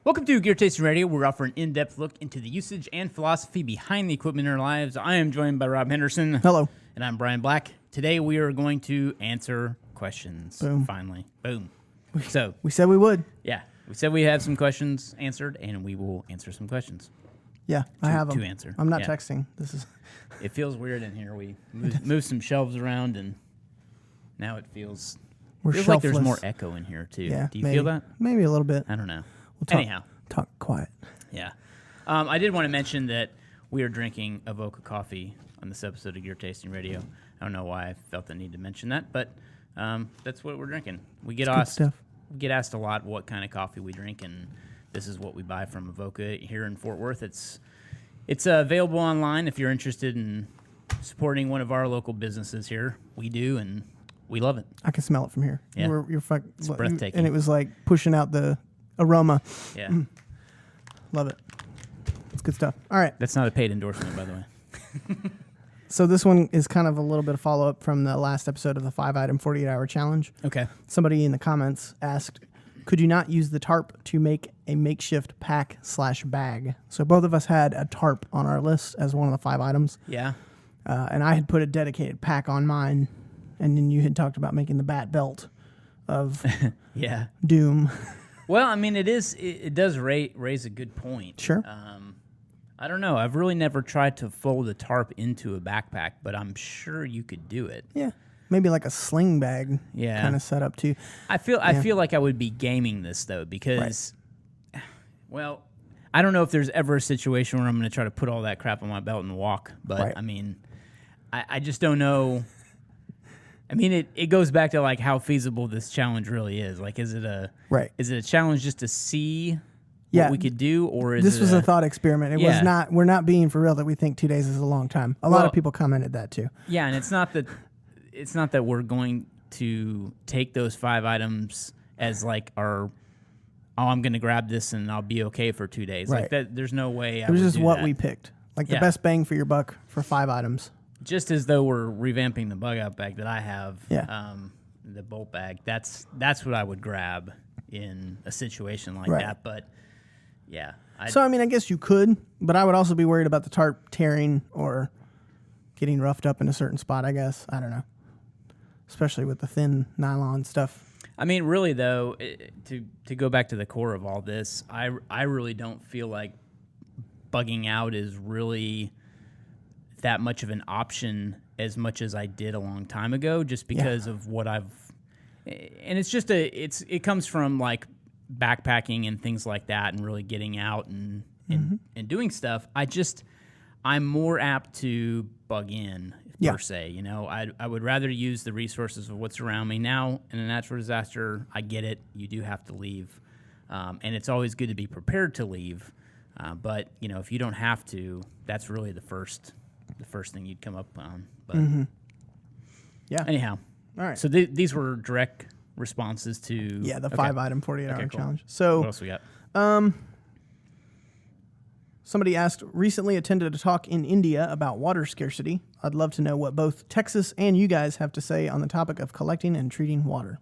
Welcome to Gear Tasting Radio. We're offering an in-depth look into the usage and philosophy behind the equipment in our lives. I am joined by Rob Henderson. Hello. And I'm Brian Black. Today we are going to answer questions. Boom. Finally. Boom. We said we would. Yeah. We said we have some questions answered, and we will answer some questions. Yeah, I have them. To answer. I'm not texting. This is. It feels weird in here. We moved some shelves around, and now it feels like there's more echo in here, too. Yeah, Do you feel that? Maybe a little bit. I don't know. We'll talk quiet. Yeah. I did want to mention that we are drinking Avoca coffee on this episode of Gear Tasting Radio. I don't know why I felt the need to mention that, but that's what we're drinking. We get asked a lot what kind of coffee we drink, and this is what we buy from Avoca here in Fort Worth. It's available online if you're interested in supporting one of our local businesses here. We do, and we love it. I can smell it from here. Yeah. It's breathtaking. And it was like pushing out the aroma. Yeah. Love it. It's good stuff. All right. That's not a paid endorsement, by the way. So this one is kind of a little bit of follow-up from the last episode of the 5-item 48-hour challenge. Okay. Somebody in the comments asked, could you not use the tarp to make a makeshift pack/bag? So both of us had a tarp on our list as one of the 5 items. Yeah. And I had put a dedicated pack on mine, and then you had talked about making the bat belt of yeah. doom. Well, I mean, it does raise a good point. Sure. I don't know. I've really never tried to fold a tarp into a backpack, but I'm sure you could do it. Yeah. Maybe like a sling bag kind of setup too. I feel like I would be gaming this, though, because, well, I don't know if there's ever a situation where I'm going to try to put all that crap on my belt and walk, but, I mean, I just don't know. I mean, it goes back to, like, how feasible this challenge really is. Like, is it a challenge just to see what we could do, or is this was a thought experiment? It was not. We're not being for real that we think 2 days is a long time. A lot of people commented that too. Yeah, and it's not that we're going to take those 5 items as like I'm going to grab this and I'll be okay for 2 days. Right. Like that. There's no way. It was just what we picked, like the best bang for your buck for 5 items. Just as though we're revamping the bug out bag that I have. Yeah. The bolt bag. That's what I would grab in a situation like that. But yeah. I mean, I guess you could, but I would also be worried about the tarp tearing or getting roughed up in a certain spot, I guess. I don't know. Especially with the thin nylon stuff. I mean, really, though, to go back to the core of all this, I really don't feel like bugging out is really that much of an option as much as I did a long time ago, just because of what I've... And it's just it comes from, like, backpacking and things like that and really getting out and doing stuff. I'm more apt to bug in, per se. You know, I would rather use the resources of what's around me. Now, in a natural disaster, I get it. You do have to leave. And it's always good to be prepared to leave. But, you know, if you don't have to, that's really the first thing you'd come up on. But anyhow. All right. So these were direct responses to... Yeah, the 5-item 48-hour cool. challenge. So what else we got? Somebody asked, recently attended a talk in India about water scarcity. I'd love to know what both Texas and you guys have to say on the topic of collecting and treating water.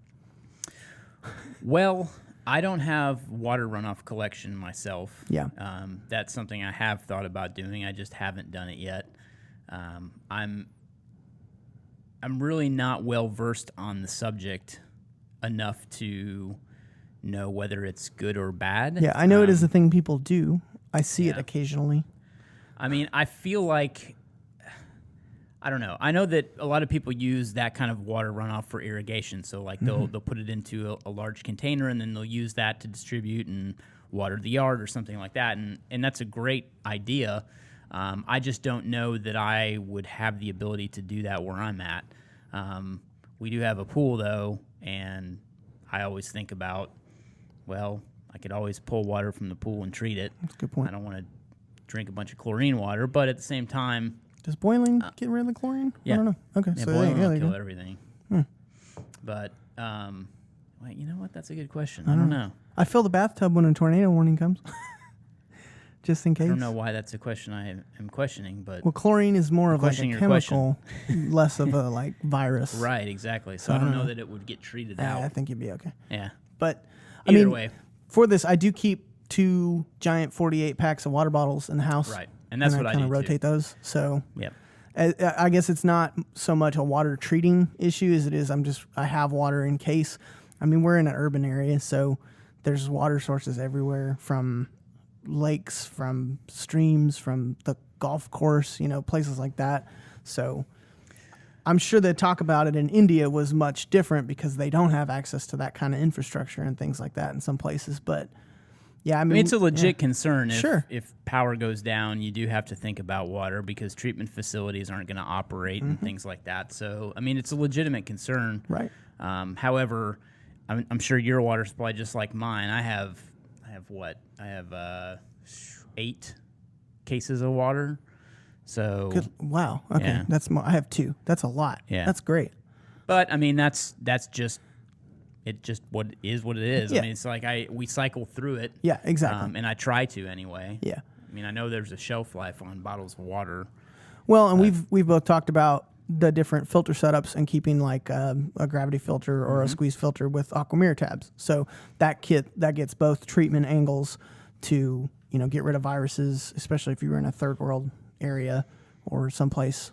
Well, I don't have water runoff collection myself. Yeah. That's something I have thought about doing. I just haven't done it yet. I'm really not well versed on the subject enough to know whether it's good or bad. Yeah, I know it is a thing people do. I see it occasionally. I mean, I feel like, I don't know. I know that a lot of people use that kind of water runoff for irrigation. So, like, they'll put it into a large container, and then they'll use that to distribute and water the yard or something like that. And that's a great idea. I just don't know that I would have the ability to do that where I'm at. We do have a pool, though, and I always think about, well, I could always pull water from the pool and treat it. That's a good point. I don't want to drink a bunch of chlorine water, but at the same time... Does boiling get rid of the chlorine? Yeah. I don't know. Okay, yeah, so boiling will you kill go. everything. Hmm. But, wait, you know what? That's a good question. I don't know. I fill the bathtub when a tornado warning comes. Just in case. I don't know why that's a question I am questioning, but... Well, chlorine is more of like a chemical, less of a like virus. Right, exactly. So I don't know that it would get treated out. I think you'd be okay. Yeah. But Either way. For this, I do keep 2 giant 48 packs of water bottles in the house. Right. And that's what I kind do of rotate too. those. So Yep. I guess it's not so much a water treating issue as it is I have water in case. I mean, we're in an urban area, so there's water sources everywhere, from lakes, from streams, from the golf course, places like that. So I'm sure the talk about it in India was much different because they don't have access to that kind of infrastructure and things like that in some places. But yeah, I mean it's a legit concern. Sure. If power goes down, you do have to think about water because treatment facilities aren't going to operate and things like that. So, I mean, it's a legitimate concern. Right. However, I'm sure your water supply, just like mine, I have what? I have 8 cases of water. So Good. Wow. Okay. Yeah. That's I have 2. That's a lot. Yeah. That's great. But I mean, that's just what it is. Yeah. I mean, it's like we cycle through it. Yeah, exactly. And I try to anyway. Yeah. I mean, I know there's a shelf life on bottles of water. Well, and we've both talked about the different filter setups and keeping like a gravity filter or a squeeze filter with Aquamir tabs. So that gets both treatment angles to get rid of viruses, especially if you were in a third world area or someplace.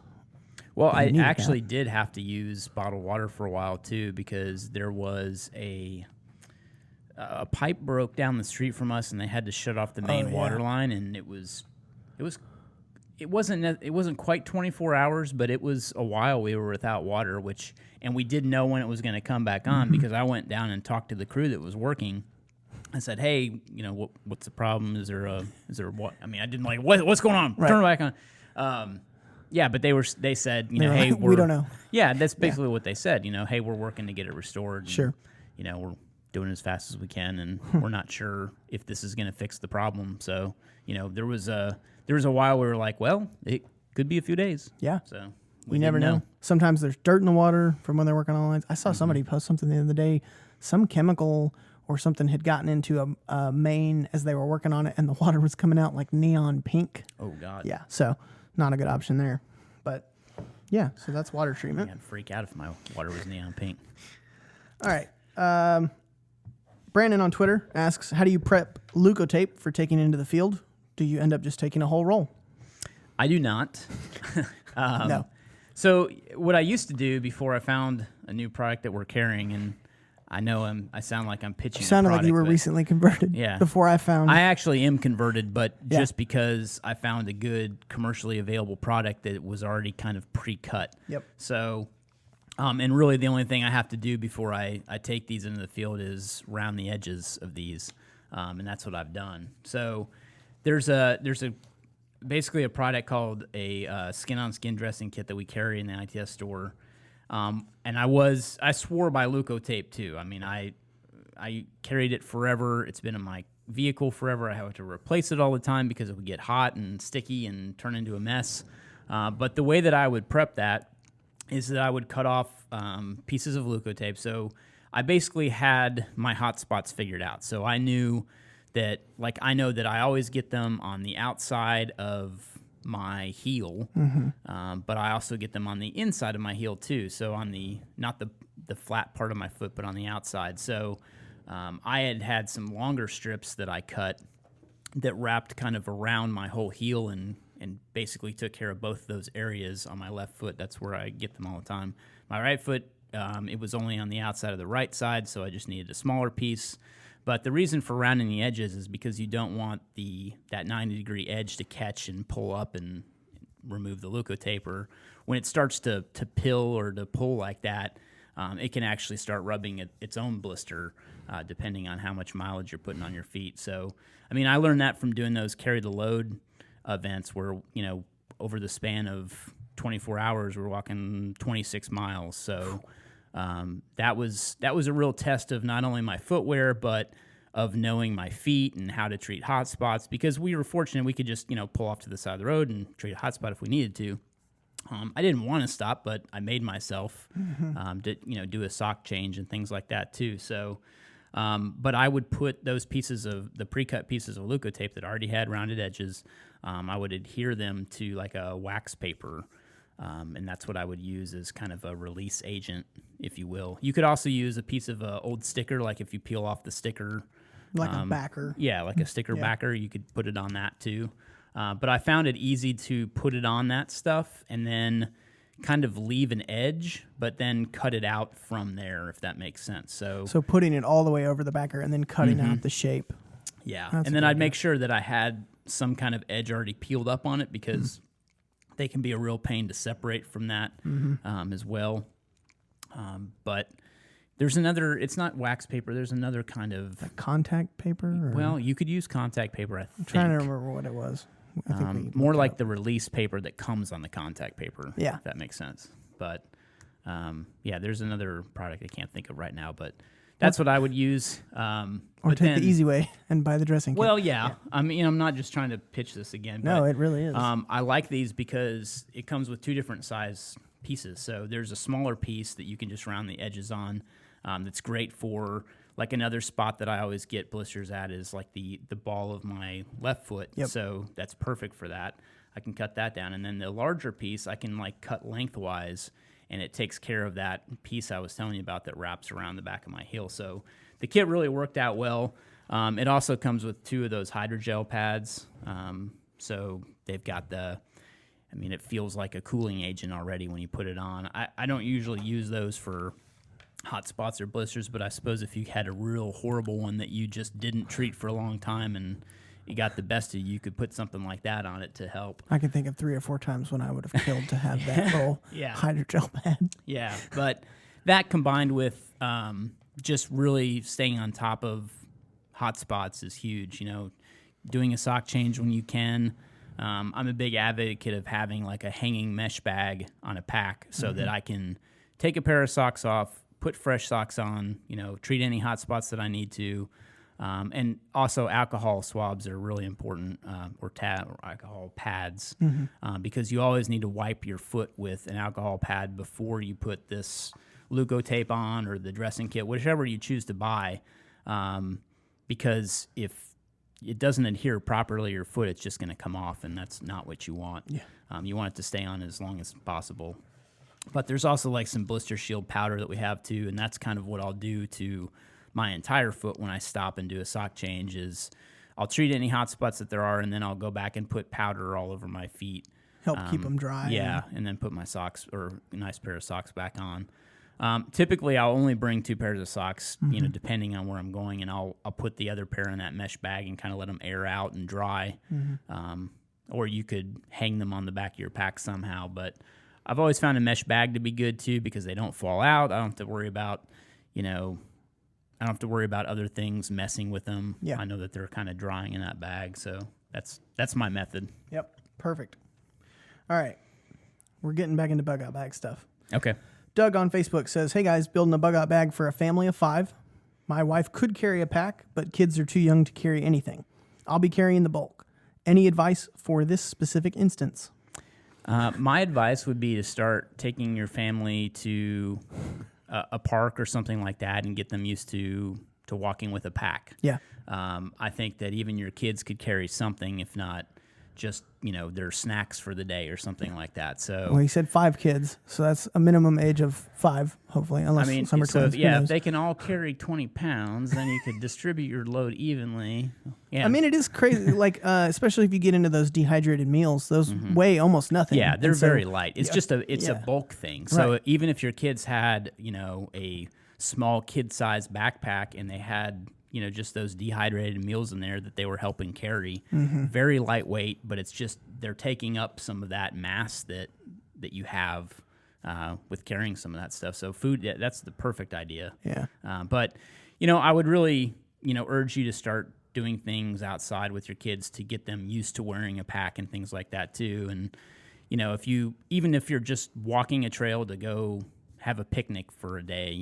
Well, I actually did have to use bottled water for a while too because there was a pipe broke down the street from us and they had to shut off the main water line, and it wasn't quite 24 hours, but it was a while we were without water, and we didn't know when it was going to come back on because I went down and talked to the crew that was working. I said, "Hey, what's the problem? Is there what? I mean, I didn't what's going on? Right. Turn it back on." Yeah, but they said, hey, we don't know. Yeah, that's basically what they said. Hey, we're working to get it restored. Sure. And, we're doing it as fast as we can, and we're not sure if this is going to fix the problem. So, there was a while we were like, well, it could be a few days. Yeah. So we never know. Sometimes there's dirt in the water from when they're working on lines. I saw somebody post something the other day, some chemical or something had gotten into a main as they were working on it, and the water was coming out like neon pink. Oh, God. Yeah. So not a good option there. But yeah, so that's water treatment. I'd freak out if my water was neon pink. All right. Brandon on Twitter asks, how do you prep leukotape for taking into the field? Do you end up just taking a whole roll? I do not. No. So what I used to do before I found a new product that we're carrying, and I know I sound like I'm pitching. You sounded a product, like you were recently converted. Yeah. Before I found. I actually am converted, but just because I found a good commercially available product that was already kind of pre-cut. Yep. So, and really the only thing I have to do before I take these into the field is round the edges of these, and that's what I've done. So there's basically a product called a skin-on-skin dressing kit that we carry in the ITS store. And I swore by leukotape too. I mean, I carried it forever. It's been in my vehicle forever. I have to replace it all the time because it would get hot and sticky and turn into a mess. But the way that I would prep that is that I would cut off pieces of leukotape. So I basically had my hot spots figured out. So I knew that, I know that I always get them on the outside of my heel, but I also get them on the inside of my heel too. So on not the flat part of my foot, but on the outside. So I had some longer strips that I cut that wrapped kind of around my whole heel and basically took care of both of those areas on my left foot. That's where I get them all the time. My right foot, it was only on the outside of the right side, so I just needed a smaller piece. But the reason for rounding the edges is because you don't want that 90-degree edge to catch and pull up and remove the leukotape. Or when it starts to pill or to pull like that, it can actually start rubbing its own blister, depending on how much mileage you're putting on your feet. So, I mean, I learned that from doing those carry the load events where, over the span of 24 hours, we're walking 26 miles. So that was a real test of not only my footwear, but of knowing my feet and how to treat hot spots, because we were fortunate we could just, pull off to the side of the road and treat a hot spot if we needed to. I didn't want to stop, but I made myself do a sock change and things like that too. So, but I would put those the pre-cut pieces of leukotape that already had rounded edges, I would adhere them to like a wax paper. And that's what I would use as kind of a release agent, if you will. You could also use a piece of old sticker, like if you peel off the sticker Like a backer. Yeah, like a sticker backer. You could put it on that too. But I found it easy to put it on that stuff and then kind of leave an edge, but then cut it out from there, if that makes sense. So putting it all the way over the backer and then cutting out the shape. Yeah. And then I'd make sure that I had some kind of edge already peeled up on it because they can be a real pain to separate from that as well. But there's another, it's not wax paper, there's another kind of... Like contact paper? Or? Well, you could use contact paper, I think. I'm trying to remember what it was. I think more like the release paper that comes on the contact paper. Yeah. If that makes sense. But, there's another product I can't think of right now, but that's what I would use. Or take the easy way and buy the dressing kit. Well, yeah. I mean, I'm not just trying to pitch this again. No, but, it really is. I like these because it comes with 2 different size pieces. So there's a smaller piece that you can just round the edges on. That's great for, like, another spot that I always get blisters at is like the ball of my left foot. Yep. So that's perfect for that. I can cut that down. And then the larger piece I can like cut lengthwise, and it takes care of that piece I was telling you about that wraps around the back of my heel. So the kit really worked out well. It also comes with 2 of those Hydra Gel Pads. So they've got it feels like a cooling agent already when you put it on. I don't usually use those for hot spots or blisters, but I suppose if you had a real horrible one that you just didn't treat for a long time and you got the best of you could put something like that on it to help. I can think of 3 or 4 times when I would have killed to have that little Hydra Gel Pad. Yeah, but that combined with just really staying on top of hot spots is huge. You know, doing a sock change when you can. I'm a big advocate of having like a hanging mesh bag on a pack so that I can take a pair of socks off, put fresh socks on, treat any hot spots that I need to. And also alcohol swabs are really important, or alcohol pads, because you always need to wipe your foot with an alcohol pad before you put this Leukotape on or the dressing kit, whichever you choose to buy, because if it doesn't adhere properly to your foot, it's just going to come off, and that's not what you want. Yeah. You want it to stay on as long as possible. But there's also like some blister shield powder that we have too, and that's kind of what I'll do to my entire foot when I stop and do a sock change is I'll treat any hot spots that there are, and then I'll go back and put powder all over my feet. Help keep them dry. Yeah, and then put my socks or a nice pair of socks back on. Typically, I'll only bring 2 pairs of socks, depending on where I'm going, and I'll put the other pair in that mesh bag and kind of let them air out and dry. Or you could hang them on the back of your pack somehow, but I've always found a mesh bag to be good too because they don't fall out. I don't have to worry about, other things messing with them. Yeah. I know that they're kind of drying in that bag, so that's my method. Yep, perfect. All right, we're getting back into bug out bag stuff. Okay. Doug on Facebook says, "Hey guys, building a bug out bag for a family of 5. My wife could carry a pack, but kids are too young to carry anything. I'll be carrying the bulk. Any advice for this specific instance?" My advice would be to start taking your family to a park or something like that and get them used to walking with a pack. Yeah. I think that even your kids could carry something, if not just, their snacks for the day or something like that. So, well, he said 5 kids, so that's a minimum age of 5, hopefully, unless some are twins. If they can all carry 20 pounds, then you could distribute your load evenly. Yeah. I mean, it is crazy, especially if you get into those dehydrated meals, those weigh almost nothing. Yeah, they're very light. It's just a bulk thing. So Right. even if your kids had, a small kid-sized backpack and they had, just those dehydrated meals in there that they were helping carry, very lightweight, but it's just they're taking up some of that mass that you have with carrying some of that stuff. So food, that's the perfect idea. Yeah. But, I would really, urge you to start doing things outside with your kids to get them used to wearing a pack and things like that too. And, even if you're just walking a trail to go have a picnic for a day,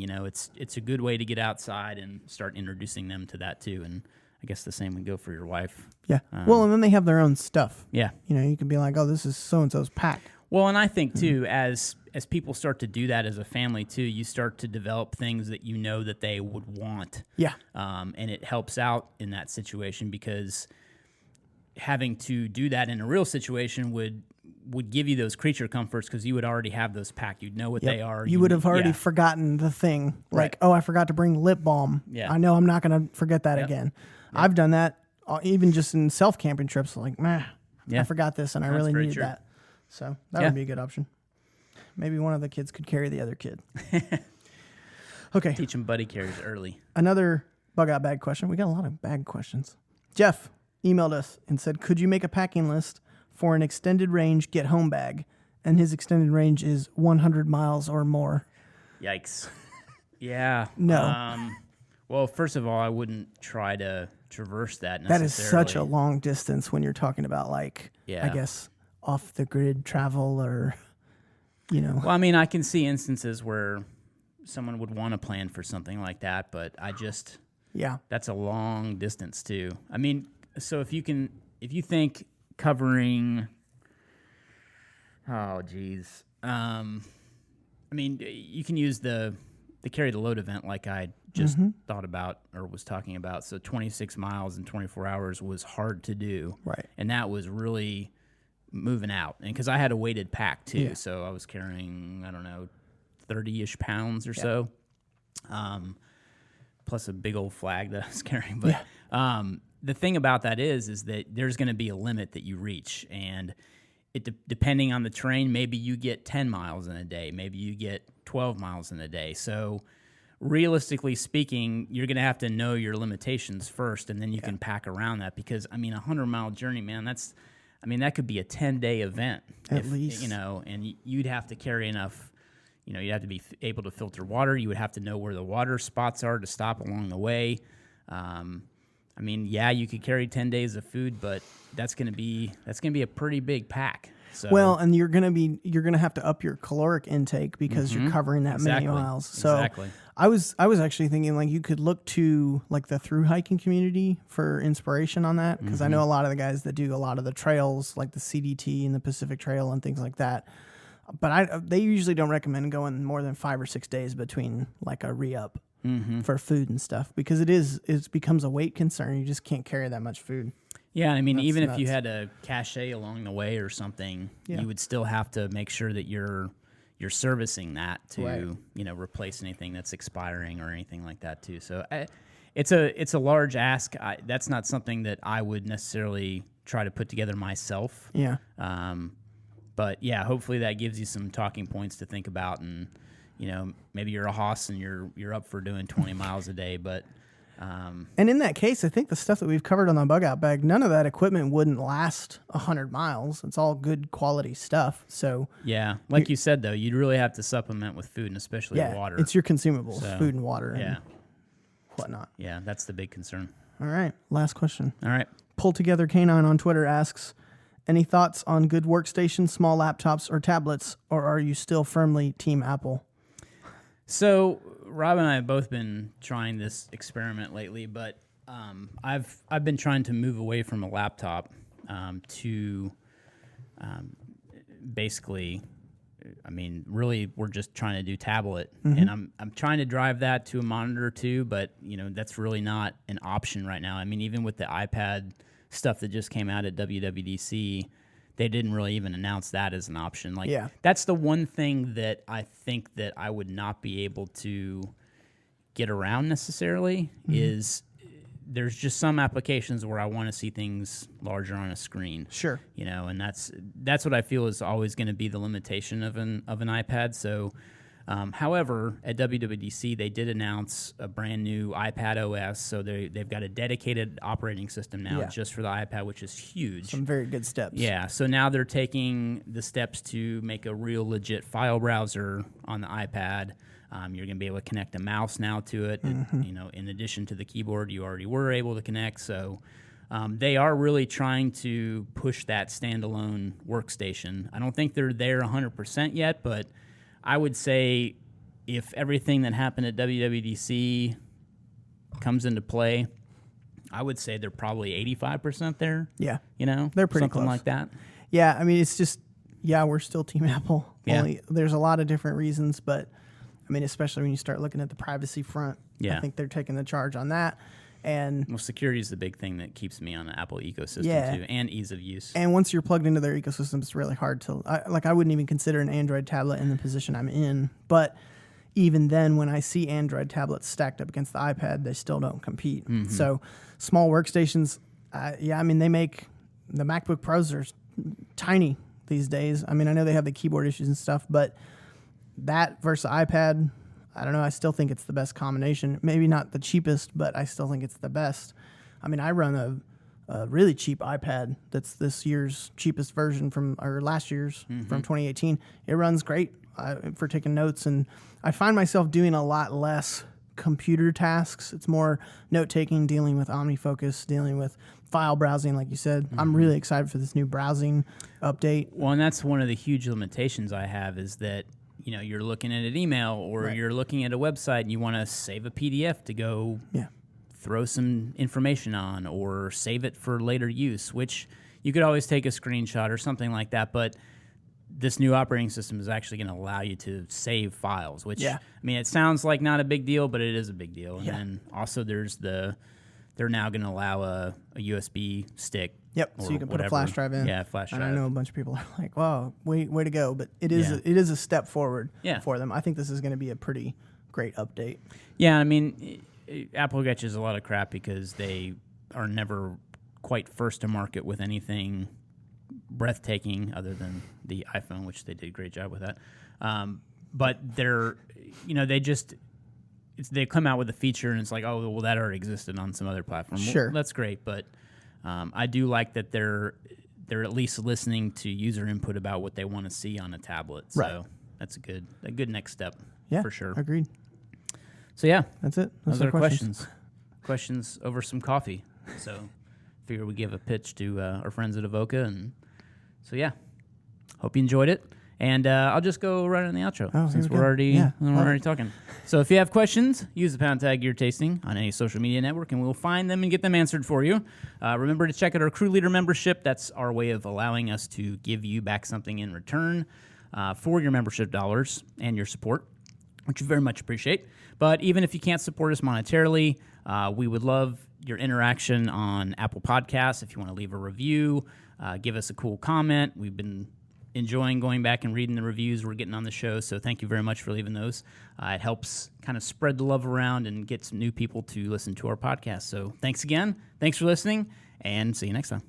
it's a good way to get outside and start introducing them to that too. And I guess the same would go for your wife. Yeah. Well, and then they have their own stuff. Yeah. You can be like, oh, this is so-and-so's pack. Well, and I think too, as people start to do that as a family too, you start to develop things that that they would want. Yeah. And it helps out in that situation because having to do that in a real situation would give you those creature comforts because you would already have those packed. You'd know what they are. You would have already forgotten the thing. Like, Right. oh, I forgot to bring lip balm. Yeah. I know I'm not going to forget that again. I've done that even just in self-camping trips. Like, I forgot this and I really needed that. So that would be a good option. Maybe one of the kids could carry the other kid. Okay. Teach them buddy carries early. Another bug out bag question. We got a lot of bag questions. Jeff emailed us and said, could you make a packing list for an extended range get home bag? And his extended range is 100 miles or more. Yikes. Yeah. No. Well, first of all, I wouldn't try to traverse that necessarily. That is such a long distance when you're talking about, like, I guess, off the grid travel or, Well, I mean, I can see instances where someone would want to plan for something like that, but I just... Yeah. That's a long distance, too. I mean, so if you think covering... Oh, geez. I mean, you can use the carry the load event like I just thought about or was talking about. So 26 miles in 24 hours was hard to do. Right. And that was really moving out. And because I had a weighted pack, too. So I was carrying, 30-ish pounds or so. Plus a big old flag that I was carrying. But the thing about that is that there's going to be a limit that you reach. And depending on the terrain, maybe you get 10 miles in a day. Maybe you get 12 miles in a day. So realistically speaking, you're going to have to know your limitations first, and then you can pack around that. Because, I mean, a 100-mile journey, man, that could be a 10-day event. At least. And you'd have to carry enough, you'd have to be able to filter water. You would have to know where the water spots are to stop along the way. I mean, you could carry 10 days of food, but that's going to be a pretty big pack. So, well, and you're going to have to up your caloric intake because you're covering that many miles. So I was actually thinking like you could look to like the thru hiking community for inspiration on that, because I know a lot of the guys that do a lot of the trails like the CDT and the Pacific Trail and things like that. But they usually don't recommend going more than 5 or 6 days between like a re-up for food and stuff, because it becomes a weight concern. You just can't carry that much food. Yeah, I mean, even if you had a cache along the way or something, you would still have to make sure that you're servicing that to replace anything that's expiring or anything like that too. So it's a large ask. That's not something that I would necessarily try to put together myself. Yeah. But yeah, hopefully that gives you some talking points to think about, and maybe you're a hoss and you're up for doing 20 miles a day, but. And in that case, I think the stuff that we've covered on the bug out bag, none of that equipment wouldn't last 100 miles. It's all good quality stuff. So yeah, like you said though, you'd really have to supplement with food and especially water. It's your consumables, food and water, and whatnot. Yeah, that's the big concern. All right, last question. All right, Pull Together Canine on Twitter asks, any thoughts on good workstations, small laptops, or tablets, or are you still firmly Team Apple? So Rob and I have both been trying this experiment lately, but I've been trying to move away from a laptop to basically, I mean, really we're just trying to do tablet, and I'm trying to drive that to a monitor too, but that's really not an option right now. I mean, even with the iPad stuff that just came out at WWDC, they didn't really even announce that as an option. Like, that's the one thing that I think that I would not be able to get around necessarily is there's just some applications where I want to see things larger on a screen. Sure. And that's what I feel is always going to be the limitation of an iPad. So, however, at WWDC, they did announce a brand new iPad OS. So they've got a dedicated operating system now just for the iPad, which is huge. Some very good steps. Yeah. So now they're taking the steps to make a real legit file browser on the iPad. You're going to be able to connect a mouse now to it. In addition to the keyboard, you already were able to connect. So they are really trying to push that standalone workstation. I don't think they're there 100% yet, but I would say if everything that happened at WWDC comes into play, I would say they're probably 85% there. Yeah. They're pretty something close. like that. Yeah, I mean, it's just, we're still Team Apple. Yeah. There's a lot of different reasons, but I mean, especially when you start looking at the privacy front, I think they're taking the charge on that. And security is the big thing that keeps me on the Apple ecosystem too, and ease of use. And once you're plugged into their ecosystem, it's really hard to I wouldn't even consider an Android tablet in the position I'm in. But even then, when I see Android tablets stacked up against the iPad, they still don't compete. So small workstations, they make the MacBook Pros are tiny these days. I mean, I know they have the keyboard issues and stuff, but that versus iPad, I don't know. I still think it's the best combination. Maybe not the cheapest, but I still think it's the best. I mean, I run a really cheap iPad that's this year's cheapest version or last year's from 2018. It runs great for taking notes, and I find myself doing a lot less computer tasks. It's more note-taking, dealing with OmniFocus, dealing with file browsing, like you said. I'm really excited for this new browsing update. Well, and that's one of the huge limitations I have is that, you're looking at an email or you're looking at a website and you want to save a PDF to go throw some information on or save it for later use, which you could always take a screenshot or something like that. But this new operating system is actually going to allow you to save files, which, I mean, it sounds like not a big deal, but it is a big deal. And then also there's they're now going to allow a USB stick. Yep, so you can put a flash drive in. Yeah, flash drive. And I know a bunch of people are like, wow, way to go. But it is a step forward for them. I think this is going to be a pretty great update. Yeah, I mean, Apple catches a lot of crap because they are never quite first to market with anything breathtaking other than the iPhone, which they did a great job with that. But they're, they come out with a feature and it's like, oh, well, that already existed on some other platform. Sure. Well, that's great, but I do like that they're at least listening to user input about what they want to see on a tablet. So that's a good next step for sure. Agreed. So yeah, that's it. Those are questions. Questions over some coffee. So figure we give a pitch to our friends at Avoca, and so yeah, hope you enjoyed it. And I'll just go right in the outro since we're already talking. So if you have questions, use the pound tag Gear Tasting on any social media network, and we'll find them and get them answered for you. Remember to check out our Crew Leader membership. That's our way of allowing us to give you back something in return for your membership dollars and your support, which we very much appreciate. But even if you can't support us monetarily, we would love your interaction on Apple Podcasts. If you want to leave a review, give us a cool comment. We've been enjoying going back and reading the reviews we're getting on the show, so thank you very much for leaving those. It helps kind of spread the love around and get some new people to listen to our podcast. So thanks again. Thanks for listening, and see you next time.